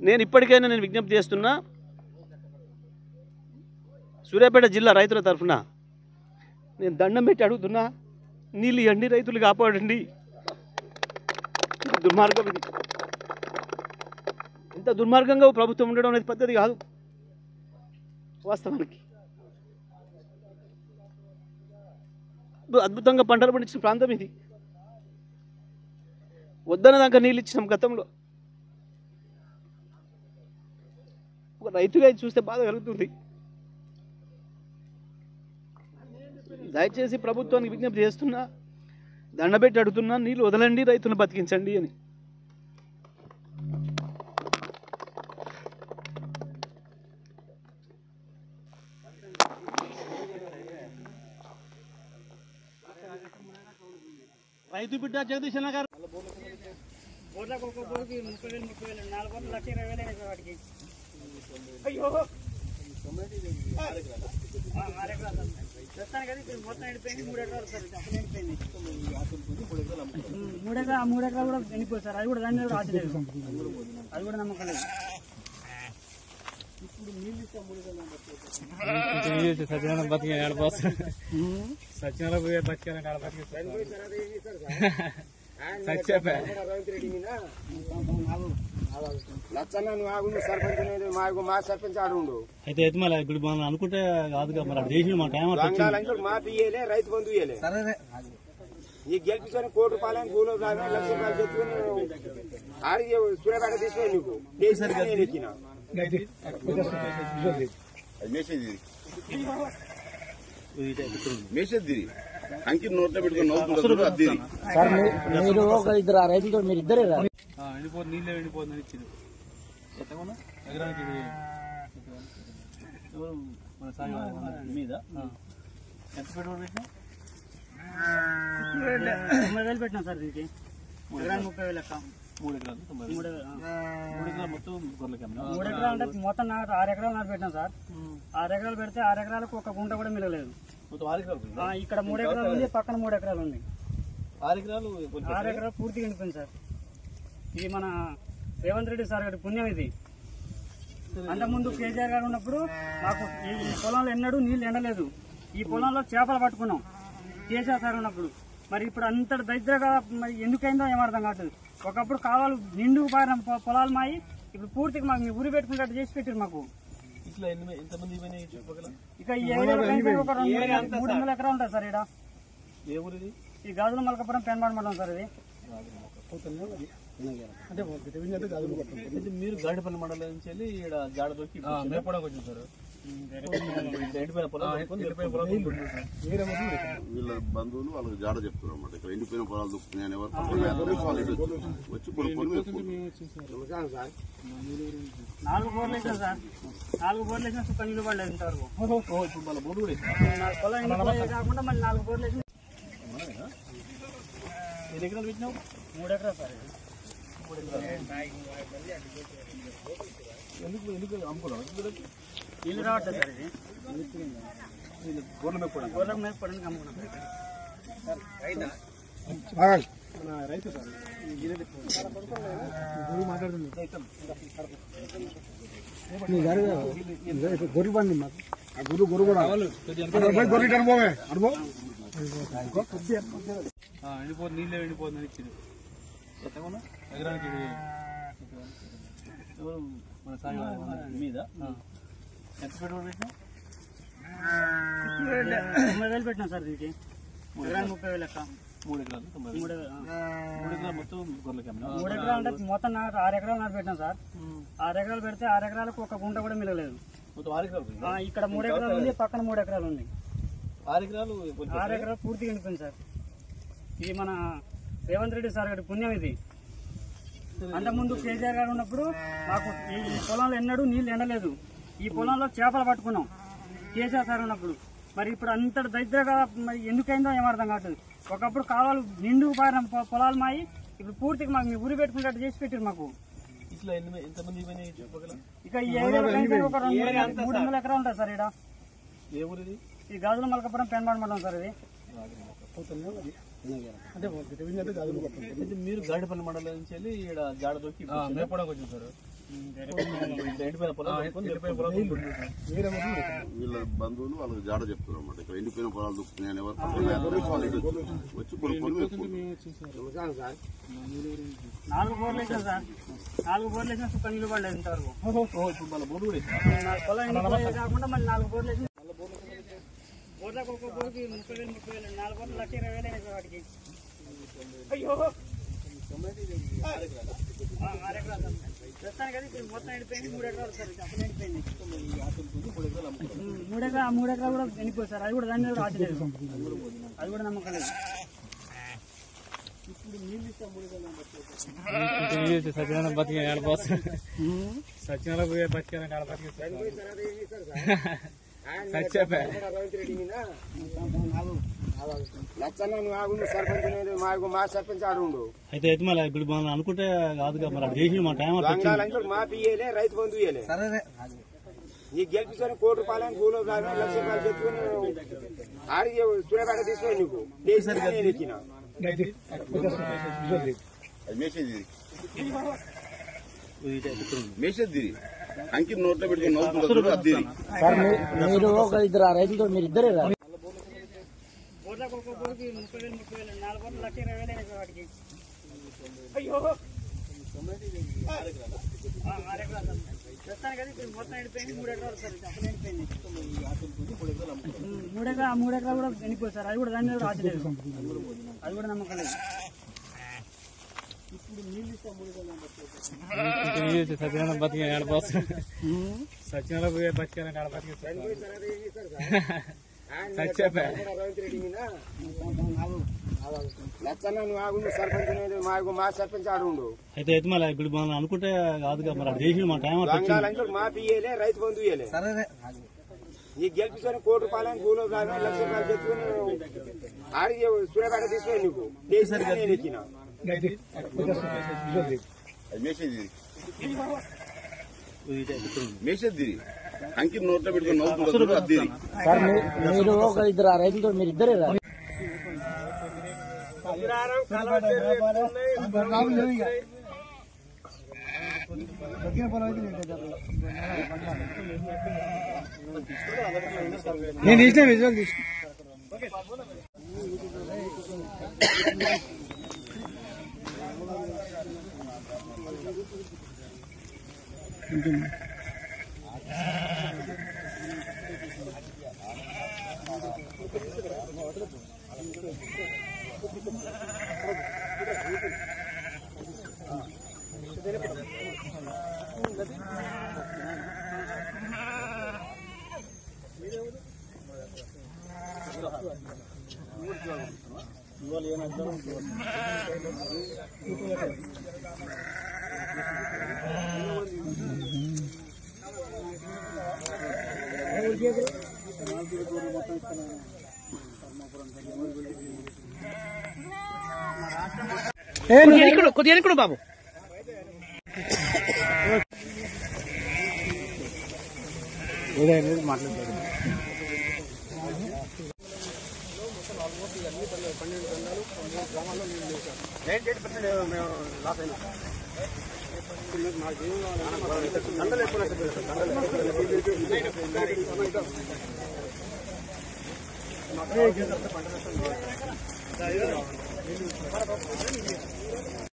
నేను ఇప్పటికైనా విజ్ఞప్తి చేస్తున్నా, సూర్యాపేట జిల్లా రైతుల తరఫున నేను దండం పెట్టి అడుగుతున్నా, నీళ్ళు ఇవ్వండి, రైతులు కాపాడండి. దుర్మార్గం ఇది. ఇంత దుర్మార్గంగా ప్రభుత్వం ఉండడం అనేది పద్ధతి కాదు. వాస్తవానికి అద్భుతంగా పంటలు పండించిన ప్రాంతం ఇది. వద్దన దాకా నీళ్ళు ఇచ్చినాం గతంలో. ఒక రైతుగా చూస్తే బాధ కలుగుతుంది. దయచేసి ప్రభుత్వానికి విజ్ఞప్తి చేస్తున్నా, దండబెట్టి అడుగుతున్నా, నీళ్ళు వదలండి, రైతులను బతికించండి అని. రైతు బిడ్డ జగదీష్ అన్న గారు మూడెకరాలు కూడా ఎండిపోయి సార్. అది కూడా దాని మీద ఆశ లేదు, అది కూడా నమ్మకం లేదు. సత్యనారాయణ బతికే సత్యనారాయణ పోయే బతికే అయితే అయితే మళ్ళీ ఇప్పుడు మనం అనుకుంటే కాదుగా, మరి అక్కడ చేసిన మన టైం రైతు బంధు నీకు గెలిపించుకొని కోటి రూపాయలని భూలో లక్ష రూపాయలు తెచ్చుకొని ఆడికి సూర్యాపేట తీసుకొని నీకు మెసేజ్ అంకి నోట్లో పెట్టుకుని మీరు ఒక ఇద్దరు రైతులతో మీరు ఇద్దరే ఎండిపోతుంది, నీళ్ళే ఎండిపోతుందని ఇచ్చింది. ఎత్తకుండా ఎకరానికి మన సాగు మీద ఎంత పెట్టుబడి పెట్టినా 90,000 పెట్టినా సార్. దీనికి 30,000 లెక్క. 3 ఎకరాలు 3 ఎకరాలు మొత్తం గొర్రెలకి 3 ఎకరాలు అంటే మొత్తం 6 ఎకరాలు నాటు పెట్టినాం సార్. 6 ఎకరాలు పెడితే 6 ఎకరాలకు ఒక గుంట కూడా మిగలేదు. ఇక్కడ 3 ఎకరాలు ఉంది, పక్కన 3 ఎకరాలు ఉంది. 6 ఎకరాలు పూర్తిగా ఎండిపోయింది సార్. ఇది మన రేవంత్ రెడ్డి సార్ గారి పుణ్యం ఇది. అంతకుముందు కేసీఆర్ గారు ఉన్నప్పుడు మాకు ఈ పొలంలో ఎన్నడూ నీళ్లు ఎండలేదు. ఈ పొలంలో చేపలు పట్టుకున్నాం కేసీఆర్ సార్ ఉన్నప్పుడు. మరి ఇప్పుడు అంత దరిద్రగా మరి ఎందుకైందో ఏమర్థం కావట్లేదు. ఒకప్పుడు కావాలి నిండు పారిన పొలాలు మాయి ఇప్పుడు పూర్తిగా మాకు మీ ఊరి పెట్టుకున్నట్టు చేసి పెట్టారు మాకు. ఇక ఈ ఏరియా ఒక 300 ఎకరాలు ఉంటుంది సార్. ఇక్కడ ఈ గాజుల మలకపురం పెన్బాడ్ మండలం సార్. ఇది మీరు గాడిపల్లి మండలం నుంచి వెళ్ళి ఇక్కడ జాడ దొరికి మేపడానికి వచ్చారు. వీళ్ళ బంధువులు వాళ్ళకి జాడ చెప్తారు అన్నమాట. ఇక్కడ ఎండిపోయిన పొలాలు దొక్కుతున్నాయని ఎవరు వచ్చి 4 బోర్లు వేసాం సార్. 4 బోర్లు వేసినా సుఖ నీళ్ళు పడలేదు ఇంతవరకు. పొలం కాకుండా మళ్ళీ 4 బోర్లు వేసి. ఎన్ని ఎకరాలు పెట్టినావు? 3 ఎకరాలు సార్. 3 ఎకరాలు ఎందుకు అమ్ముకోవడం? నీళ్ళు రావట్లేదు సార్. ఇది గొర్రెల మేపడానికి అమ్ముకున్నాం. రైతు సార్ మాట్లాడుతుంది. గొర్రెలు పండి మాకు గొర్రె కూడా ఎండిపోతుంది, నీళ్ళే ఎండిపోతుందని ఇచ్చింది. ఎత్తకుండా ఎకరానికి మన సాగు మీద ఎంత పెట్టుబడి పెట్టినా 90,000 పెట్టినా సార్. దీనికి 30,000 లెక్క. 3 ఎకరాలు 3 ఎకరాలు మొత్తం గొర్రెలకి 3 ఎకరాలు అంటే మొత్తం 6 ఎకరాలు నాటు పెట్టినాం సార్. 6 ఎకరాలు పెడితే 6 ఎకరాలకు ఒక గుంట కూడా మిగలేదు. ఇక్కడ 3 ఎకరాలు ఉంది, పక్కన 3 ఎకరాలు ఉంది. 6 ఎకరాలు పూర్తిగా ఎండిపోయింది సార్. ఇది మన రేవంత్ రెడ్డి సార్ గారి పుణ్యం ఇది. అంతకుముందు కేసీఆర్ గారు ఉన్నప్పుడు మాకు ఈ పొలంలో ఎన్నడూ నీళ్లు ఎండలేదు. ఈ పొలంలో చేపలు పట్టుకున్నాం కేసీఆర్ సార్ ఉన్నప్పుడు. మరి ఇప్పుడు అంత దరిద్రగా మరి ఎందుకైందో ఏమర్థం కావట్లేదు. ఒకప్పుడు కావాలి నిండు పారిన పొలాలు మాయి ఇప్పుడు పూర్తిగా మాకు మీ ఊరి పెట్టుకున్నట్టు చేసి పెట్టారు మాకు. ఇక ఈ ఏరియా ఒక 300 ఎకరాలు ఉంటుంది సార్. ఇక్కడ ఈ గాజుల మలకపురం పెన్బాడ్ మండలం సార్. ఇది మీరు గాడిపల్లి మండలం నుంచి వెళ్ళి ఇక్కడ జాడ దొరికి మేపడానికి వచ్చారు. వీళ్ళ బంధువులు వాళ్ళకి జాడ చెప్తున్నారు అన్నమాట. ఇక్కడ ఎండిపోయిన పొలాలు దుక్కున్నాయని ఎవరు వచ్చి కొనుక్కొని సార్ 4 బోర్లు వేసాం సార్. 4 బోర్లు వేసినా సుఖ నీళ్ళు పడలేదు ఇంతవరకు. పొలం కాకుండా మళ్ళీ 4 బోర్లు వేసి బోర్లకు ఒక్క బోర్కి 30,000 4 బోర్లు 1,20,000 అయినాయి వాటికి. అయ్యో 6 ఎకరాలు ప్రస్తుతానికి అది మొత్తం ఎండిపోయింది. 3 ఎకరాలు సార్ అసలు ఎండిపోయింది. 3 ఎకరాలు కూడా ఎండిపోయి సార్. అది కూడా దాని మీద కూడా ఆశ లేదు. అది కూడా నమ్మకం లేదు. సత్యనారాయణ బతికే సత్యనారాయణ పోయే బతికే మా సర్పంచ్ ఆడుండు అయితే మళ్ళీ ఇప్పుడు మనం అనుకుంటే కాదుగా మరి అది చేసి మా టైం మా పియ్యలే రైతు బంధు ఇయ్యలే. ఈ గెలిపించుకొని ₹1 కోటి భూలో ₹1,00,000 తెచ్చుకొని ఆడికి సూర్యపేట తీసుకొని నీకు నేను ఎక్కిన మేసేది అంకి నోట్లో పెట్టుకుని నవ్వుతుంటారు. అది మీరు ఒక ఇద్దరు రైతులతో మీరు ఇద్దరే బోర్లకు ఒక్క బోర్కి 30,000 4 బోర్లు 1,20,000 అయినాయి వాటికి. అయ్యో 6 ఎకరాలు ప్రస్తుతానికి అది మొత్తం ఎండిపోయింది. 3 ఎకరాలు సార్ అసలు ఎండిపోయింది. 3 ఎకరాలు కూడా ఎండిపోయి సార్. అది కూడా దాని మీద కూడా ఆశ లేదు. అది కూడా నమ్మకం లేదు. సత్యనారాయణ బతికే సత్యనారాయణ పోయే బతికే సర్పంచ్ మా సర్పంచ్ ఆడుండు అయితే మళ్ళీ ఇప్పుడు మనం అనుకుంటే కాదుగా మరి అది చేసి మా టైం మా పియ్యలే రైతు బంధు ఇయ్యలే. ఈ గెలిపించుకొని ₹1 కోటి భూలో ₹1,00,000 తెచ్చుకొని ఆడికి సూర్యపేట తీసుకొని నీకు నేను ఎక్కిన మేసేది అంకి నోట్లో పెట్టుకుని నవ్వుతుంటారు. అది మీరు ఒక ఇద్దరు రైతులతో మీరు ఇద్దరే నేను తీసిన విజువల్ తీసిన కొద్దిగా బాబు మాట్లాడతారు.